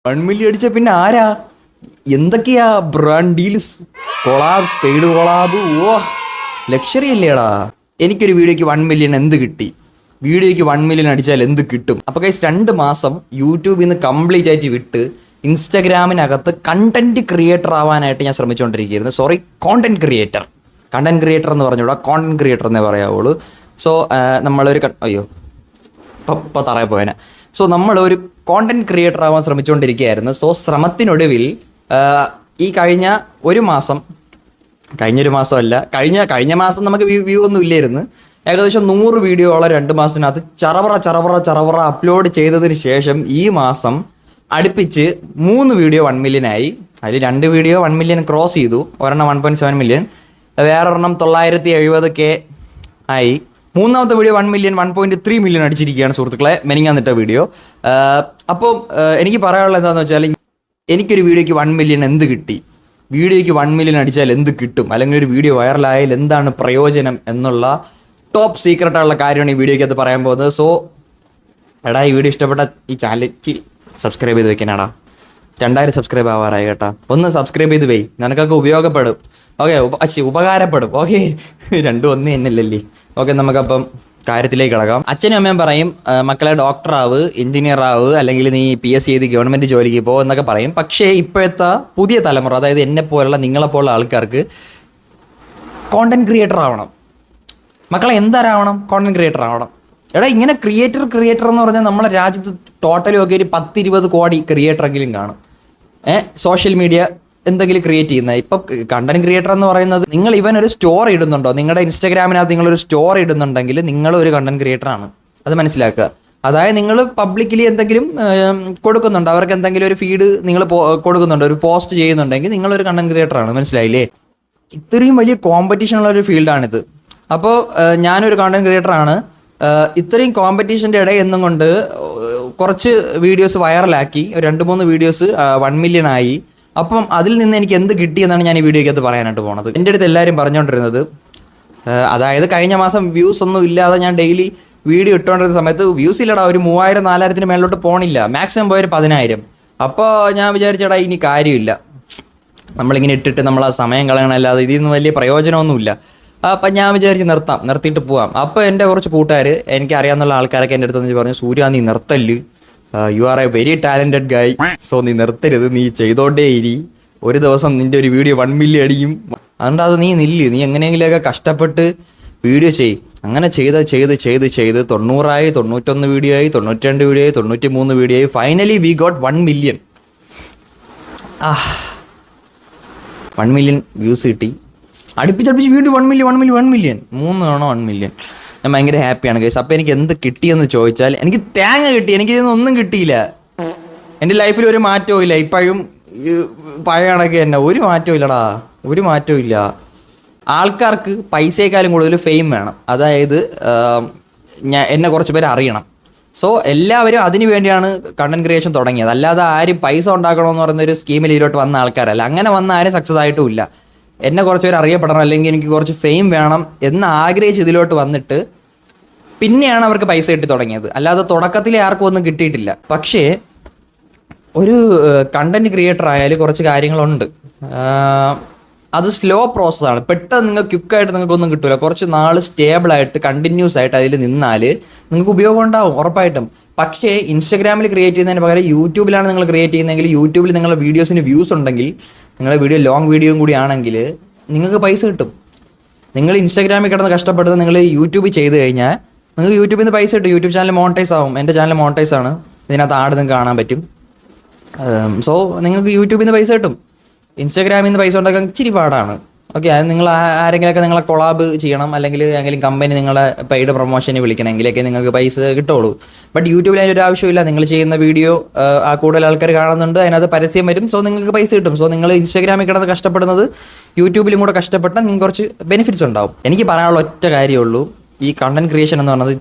1 million അടിച്ച പിന്നെ ആരാ എന്തൊക്കെയാ brand deals collab paid collab ഓ ലക്ഷറി അല്ലേടാ. എനിക്കൊരു വീഡിയോയ്ക്ക് 1 മില്യൺ എന്ത് കിട്ടി? വീഡിയോയ്ക്ക് 1 മില്യൺ അടിച്ചാൽ എന്ത് കിട്ടും? അപ്പോൾ ഗൈസ് 2 മാസം യൂട്യൂബിൽ നിന്ന് കംപ്ലീറ്റ് ആയിട്ട് വിട്ട് ഇൻസ്റ്റാഗ്രാമിനകത്ത് കണ്ടന്റ് ക്രിയേറ്റർ ആവാനായിട്ട് ഞാൻ ശ്രമിച്ചുകൊണ്ടിരിക്കുകയായിരുന്നു. സോറി, കോണ്ടന്റ് ക്രിയേറ്റർ എന്ന് പറഞ്ഞുകൂടാ, കോണ്ടന്റ് ക്രിയേറ്റർ എന്നേ പറയാവുള്ളൂ. സോ നമ്മളൊരു അയ്യോ ഇപ്പോൾ തറയെ പോയനെ. സോ നമ്മളൊരു കോണ്ടന്റ് ക്രിയേറ്റർ ആവാൻ ശ്രമിച്ചുകൊണ്ടിരിക്കുകയായിരുന്നു. സോ ശ്രമത്തിനൊടുവിൽ ഈ കഴിഞ്ഞൊരു മാസമല്ല, കഴിഞ്ഞ മാസം നമുക്ക് വ്യൂ ഒന്നും ഇല്ലായിരുന്നു. ഏകദേശം 100 വീഡിയോയോളം 2 മാസത്തിനകത്ത് ചറവറ അപ്ലോഡ് ചെയ്തതിന് ശേഷം ഈ മാസം അടുപ്പിച്ച് 3 വീഡിയോ 1 മില്യൺ ആയി. അതിൽ 2 വീഡിയോ 1 മില്യൺ ക്രോസ് ചെയ്തു. ഒരെണ്ണം 1.7 മില്യൺ, വേറൊരെണ്ണം 970K ആയി. മൂന്നാമത്തെ വീഡിയോ 1 മില്യൺ 1.3 മില്യൺ അടിച്ചിരിക്കുകയാണ് സുഹൃത്തുക്കളെ, മെനിങ്ങാന്നിട്ട വീഡിയോ. അപ്പോൾ എനിക്ക് പറയാനുള്ളത് എന്താണെന്ന് വെച്ചാൽ, എനിക്കൊരു വീഡിയോയ്ക്ക് 1 മില്യൺ എന്ത് കിട്ടി? വീഡിയോയ്ക്ക് 1 മില്യൺ അടിച്ചാൽ എന്ത് കിട്ടും? അല്ലെങ്കിൽ ഒരു വീഡിയോ വൈറലായാൽ എന്താണ് പ്രയോജനം എന്നുള്ള ടോപ്പ് സീക്രട്ടായുള്ള കാര്യമാണ് ഈ വീഡിയോയ്ക്ക് അത് പറയാൻ പോകുന്നത്. സോ എടാ, ഈ വീഡിയോ ഇഷ്ടപ്പെട്ട ഈ ചാനൽ ഇച്ചിരി സബ്സ്ക്രൈബ് ചെയ്ത് വെക്കാനാടാ. 2000 സബ്സ്ക്രൈബ് ആവാറായി കേട്ടാ. ഒന്ന് സബ്സ്ക്രൈബ് ചെയ്ത് പോയി, നിനക്കൊക്കെ ഉപയോഗപ്പെടും. ഓക്കെ, ഉപകാരപ്പെടും. ഓക്കെ, രണ്ടും ഒന്ന് തന്നെയല്ലേ. ഓക്കെ, നമുക്കപ്പം കാര്യത്തിലേക്ക് കിടക്കാം. അച്ഛനും അമ്മയും പറയും, മക്കളെ ഡോക്ടർ ആവ്, എഞ്ചിനീയർ ആവ്, അല്ലെങ്കിൽ നീ PSC ചെയ്ത് ഗവൺമെൻറ് ജോലിക്ക് പോ എന്നൊക്കെ പറയും. പക്ഷേ ഇപ്പോഴത്തെ പുതിയ തലമുറ, അതായത് എന്നെപ്പോലുള്ള നിങ്ങളെപ്പോലുള്ള ആൾക്കാർക്ക് കോണ്ടന്റ് ക്രിയേറ്റർ ആവണം. മക്കളെ എന്താരാവണം? കോണ്ടന്റ് ക്രിയേറ്റർ ആവണം. എടാ, ഇങ്ങനെ ക്രിയേറ്റർ എന്ന് പറഞ്ഞാൽ നമ്മളെ രാജ്യത്ത് ടോട്ടലി ഒക്കെ ഒരു 10-20 കോടി ക്രിയേറ്ററെങ്കിലും കാണും. സോഷ്യൽ മീഡിയ എന്തെങ്കിലും ക്രിയേറ്റ് ചെയ്യുന്നത്. ഇപ്പം കണ്ടന്റ് ക്രിയേറ്റർ എന്ന് പറയുന്നത്, നിങ്ങൾ ഒരു സ്റ്റോറി ഇടുന്നുണ്ടോ, നിങ്ങളുടെ ഇൻസ്റ്റാഗ്രാമിനകത്ത് നിങ്ങളൊരു സ്റ്റോറി ഇടുന്നുണ്ടെങ്കിൽ നിങ്ങളൊരു കണ്ടന്റ് ക്രിയേറ്റർ ആണ്. അത് മനസ്സിലാക്കുക. അതായത് നിങ്ങൾ പബ്ലിക്കലി എന്തെങ്കിലും കൊടുക്കുന്നുണ്ട്, അവർക്ക് എന്തെങ്കിലും ഒരു ഫീഡ് നിങ്ങൾ കൊടുക്കുന്നുണ്ട്, ഒരു പോസ്റ്റ് ചെയ്യുന്നുണ്ടെങ്കിൽ നിങ്ങളൊരു കണ്ടന്റ് ക്രിയേറ്റർ ആണ്. മനസ്സിലായില്ലേ? ഇത്രയും വലിയ കോമ്പറ്റീഷൻ ഉള്ള ഒരു ഫീൽഡാണിത്. അപ്പോൾ ഞാനൊരു കണ്ടന്റ് ക്രിയേറ്റർ ആണ്. ഇത്രയും കോമ്പറ്റീഷൻ്റെ ഇടയിൽ എന്നും കൊണ്ട് കുറച്ച് വീഡിയോസ് വൈറലാക്കി, 2-3 വീഡിയോസ് 1 മില്യൺ ആയി. അപ്പം അതിൽ നിന്ന് എനിക്ക് എന്ത് കിട്ടിയെന്നാണ് ഞാൻ ഈ വീഡിയോയ്ക്കകത്ത് പറയാനായിട്ട് പോണത്. എൻ്റെ അടുത്ത് എല്ലാവരും പറഞ്ഞുകൊണ്ടിരുന്നത്, അതായത് കഴിഞ്ഞ മാസം വ്യൂസ് ഒന്നും ഇല്ലാതെ ഞാൻ ഡെയിലി വീഡിയോ ഇട്ടുകൊണ്ടിരുന്ന സമയത്ത് വ്യൂസ് ഇല്ലടാ, ഒരു 3000-4000 മേളിലോട്ട് പോകണില്ല, മാക്സിമം പോയൊരു 10000. അപ്പോൾ ഞാൻ വിചാരിച്ചടാ, ഇനി കാര്യമില്ല, നമ്മളിങ്ങനെ ഇട്ടിട്ട് നമ്മൾ ആ സമയം കളയണമല്ലാതെ ഇതിൽ നിന്ന് വലിയ പ്രയോജനമൊന്നുമില്ല. അപ്പം ഞാൻ വിചാരിച്ച് നിർത്തിയിട്ട് പോവാം. അപ്പോൾ എൻ്റെ കുറച്ച് കൂട്ടുകാർ, എനിക്ക് അറിയാവുന്ന ആൾക്കാരൊക്കെ എൻ്റെ അടുത്ത് പറഞ്ഞു, സൂര്യ നീ നിർത്തല്ല്, you are a very talented guy, so നീ നിർത്തരുത്, നീ ചെയ്തോണ്ടേ ഇരി, ഒരു ദിവസം നിൻ്റെ ഒരു വീഡിയോ 1 മില്യൺ അടിക്കും, അതുകൊണ്ട് അത് നീ നീ എങ്ങനെയെങ്കിലുമൊക്കെ കഷ്ടപ്പെട്ട് വീഡിയോ ചെയ്യും. അങ്ങനെ ചെയ്ത് 90 91 വീഡിയോ ആയി, 92 വീഡിയോ ആയി, 93 വീഡിയോ ആയി. Finally we got 1 million. 1 million views കിട്ടി. അടുപ്പിച്ചടുപ്പിച്ച് വീണ്ടും 1 മില്യൺ 3 തവണ 1 മില്യൺ. ഞാൻ ഭയങ്കര ഹാപ്പിയാണ് ഗൈസ്. അപ്പോൾ എനിക്ക് എന്ത് കിട്ടിയെന്ന് ചോദിച്ചാൽ, എനിക്ക് തേങ്ങ കിട്ടി. എനിക്കിതൊന്നും ഒന്നും കിട്ടിയില്ല. എൻ്റെ ലൈഫിൽ ഒരു മാറ്റവും ഇല്ല. ഇപ്പോഴും പഴയ കണക്ക് തന്നെ, ഒരു മാറ്റവും ഇല്ലടാ, ഒരു മാറ്റവും ഇല്ല. ആൾക്കാർക്ക് പൈസയെക്കാളും കൂടുതൽ ഫെയിം വേണം. അതായത് എന്നെ കുറച്ച് പേര് അറിയണം. സോ എല്ലാവരും അതിനു വേണ്ടിയാണ് കണ്ടന്റ് ക്രിയേഷൻ തുടങ്ങിയത്. അല്ലാതെ ആരും പൈസ ഉണ്ടാക്കണമെന്ന് പറയുന്നൊരു സ്കീമിൽ ഇതിലോട്ട് വന്ന ആൾക്കാരല്ല. അങ്ങനെ വന്ന ആരും സക്സസ് ആയിട്ടും ഇല്ല. എന്നെ കുറച്ച് പേര് അറിയപ്പെടണം, അല്ലെങ്കിൽ എനിക്ക് കുറച്ച് ഫെയിം വേണം എന്ന് ആഗ്രഹിച്ച് ഇതിലോട്ട് വന്നിട്ട് പിന്നെയാണ് അവർക്ക് പൈസ കിട്ടി തുടങ്ങിയത്. അല്ലാതെ തുടക്കത്തിൽ ആർക്കും ഒന്നും കിട്ടിയിട്ടില്ല. പക്ഷേ ഒരു കണ്ടന്റ് ക്രിയേറ്റർ ആയാലും കുറച്ച് കാര്യങ്ങളുണ്ട്. അത് സ്ലോ പ്രോസസ്സാണ്. പെട്ടെന്ന് നിങ്ങൾക്ക് ക്വിക്കായിട്ട് നിങ്ങൾക്കൊന്നും കിട്ടില്ല. കുറച്ച് നാൾ സ്റ്റേബിളായിട്ട് കണ്ടിന്യൂസ് ആയിട്ട് അതിൽ നിന്നാൽ നിങ്ങൾക്ക് ഉപയോഗം ഉണ്ടാവും ഉറപ്പായിട്ടും. പക്ഷേ ഇൻസ്റ്റാഗ്രാമിൽ ക്രിയേറ്റ് ചെയ്യുന്നതിന് പകരം യൂട്യൂബിലാണ് നിങ്ങൾ ക്രിയേറ്റ് ചെയ്യുന്നതെങ്കിൽ, യൂട്യൂബിൽ നിങ്ങളുടെ വീഡിയോസിന് വ്യൂസ് ഉണ്ടെങ്കിൽ, നിങ്ങളുടെ വീഡിയോ ലോങ് വീഡിയോയും കൂടി ആണെങ്കിൽ നിങ്ങൾക്ക് പൈസ കിട്ടും. നിങ്ങൾ ഇൻസ്റ്റാഗ്രാമിൽ കിടന്ന് കഷ്ടപ്പെടുന്നത് നിങ്ങൾ യൂട്യൂബിൽ ചെയ്ത് കഴിഞ്ഞാൽ നിങ്ങൾക്ക് യൂട്യൂബിൽ നിന്ന് പൈസ കിട്ടും. യൂട്യൂബ് ചാനൽ മോണിറ്റൈസ് ആവും. എൻ്റെ ചാനൽ മോണിറ്റൈസ് ആണ്. ഇതിനകത്ത് ആഡ് നിങ്ങൾക്ക് കാണാൻ പറ്റും. സോ നിങ്ങൾക്ക് യൂട്യൂബിൽ നിന്ന് പൈസ കിട്ടും. ഇൻസ്റ്റാഗ്രാമിൽ നിന്ന് പൈസ ഉണ്ടാക്കാൻ ഇച്ചിരി പാടാണ്. ഓക്കെ, അത് നിങ്ങൾ ആരെങ്കിലുമൊക്കെ നിങ്ങളെ കൊളാബ് ചെയ്യണം, അല്ലെങ്കിൽ ഏതെങ്കിലും കമ്പനി നിങ്ങളെ പെയ്ഡ് പ്രൊമോഷന് വിളിക്കണമെങ്കിലൊക്കെ നിങ്ങൾക്ക് പൈസ കിട്ടുള്ളൂ. ബട്ട് യൂട്യൂബിൽ അതിനൊരു ആവശ്യമില്ല. നിങ്ങൾ ചെയ്യുന്ന വീഡിയോ കൂടുതൽ ആൾക്കാർ കാണുന്നുണ്ട്, അതിനകത്ത് പരസ്യം വരും. സോ നിങ്ങൾക്ക് പൈസ കിട്ടും. സോ നിങ്ങൾ ഇൻസ്റ്റാഗ്രാമിൽ കിടന്ന് കഷ്ടപ്പെടുന്നത് യൂട്യൂബിലും കൂടെ കഷ്ടപ്പെട്ടാൽ നിങ്ങൾക്ക് കുറച്ച് ബെനിഫിറ്റ്സ് ഉണ്ടാവും. എനിക്ക് പറയാനുള്ള ഒറ്റ കാര്യമുള്ളൂ, ഈ കണ്ടന്റ് ക്രിയേഷൻ എന്ന് പറയുന്നത്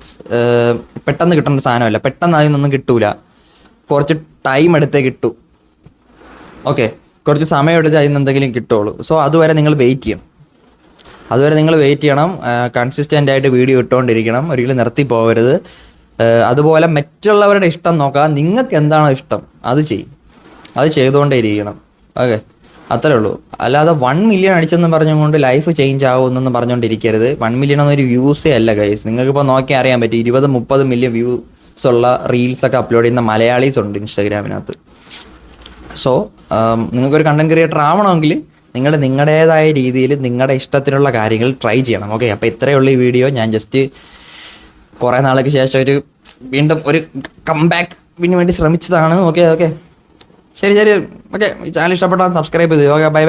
പെട്ടെന്ന് കിട്ടുന്ന സാധനമല്ല. പെട്ടെന്ന് അതിൽ നിന്നൊന്നും കിട്ടൂല. കുറച്ച് ടൈം എടുത്തേ കിട്ടൂ. ഓക്കെ, കുറച്ച് സമയം എടുത്ത് അതിൽ നിന്ന് എന്തെങ്കിലും കിട്ടുള്ളൂ. സോ അതുവരെ നിങ്ങൾ വെയിറ്റ് ചെയ്യണം. കൺസിസ്റ്റൻ്റ് ആയിട്ട് വീഡിയോ ഇട്ടുകൊണ്ടിരിക്കണം. ഒരിക്കലും നിർത്തി പോകരുത്. അതുപോലെ മറ്റുള്ളവരുടെ ഇഷ്ടം നോക്കാം. നിങ്ങൾക്ക് എന്താണോ ഇഷ്ടം അത് ചെയ്യും. അത് ചെയ്തുകൊണ്ടേ ഇരിക്കണം. ഓക്കെ, അത്രേ ഉള്ളൂ. അല്ലാതെ 1 മില്യൺ അടിച്ചെന്ന് പറഞ്ഞുകൊണ്ട് ലൈഫ് ചേഞ്ച് ആവുമെന്നൊന്നും പറഞ്ഞുകൊണ്ടിരിക്കരുത്. 1 മില്യൺ എന്നൊരു വ്യൂസേ അല്ല ഗൈസ്. നിങ്ങൾക്കിപ്പോൾ നോക്കിയാൽ അറിയാൻ പറ്റും 20-30 മില്യൺ വ്യൂസ് ഉള്ള റീൽസൊക്കെ അപ്ലോഡ് ചെയ്യുന്ന മലയാളീസ് ഉണ്ട് ഇൻസ്റ്റാഗ്രാമിനകത്ത്. സോ നിങ്ങൾക്കൊരു കണ്ടന്റ് ക്രിയേറ്റർ ആവണമെങ്കിൽ നിങ്ങൾ നിങ്ങളുടേതായ രീതിയിൽ നിങ്ങളുടെ ഇഷ്ടത്തിനുള്ള കാര്യങ്ങൾ ട്രൈ ചെയ്യണം. ഓക്കെ, അപ്പോൾ ഇത്രയേ ഉള്ളൂ ഈ വീഡിയോ. ഞാൻ ജസ്റ്റ് കുറേ നാൾക്ക് ശേഷം വീണ്ടും ഒരു കംബാക്കിന് വേണ്ടി ശ്രമിച്ചതാണ്. ഓക്കെ, ശരി. ഓക്കെ, ഈ ചാനൽ ഇഷ്ടപ്പെട്ടാൽ സബ്സ്ക്രൈബ് ചെയ്തു. Okay, by.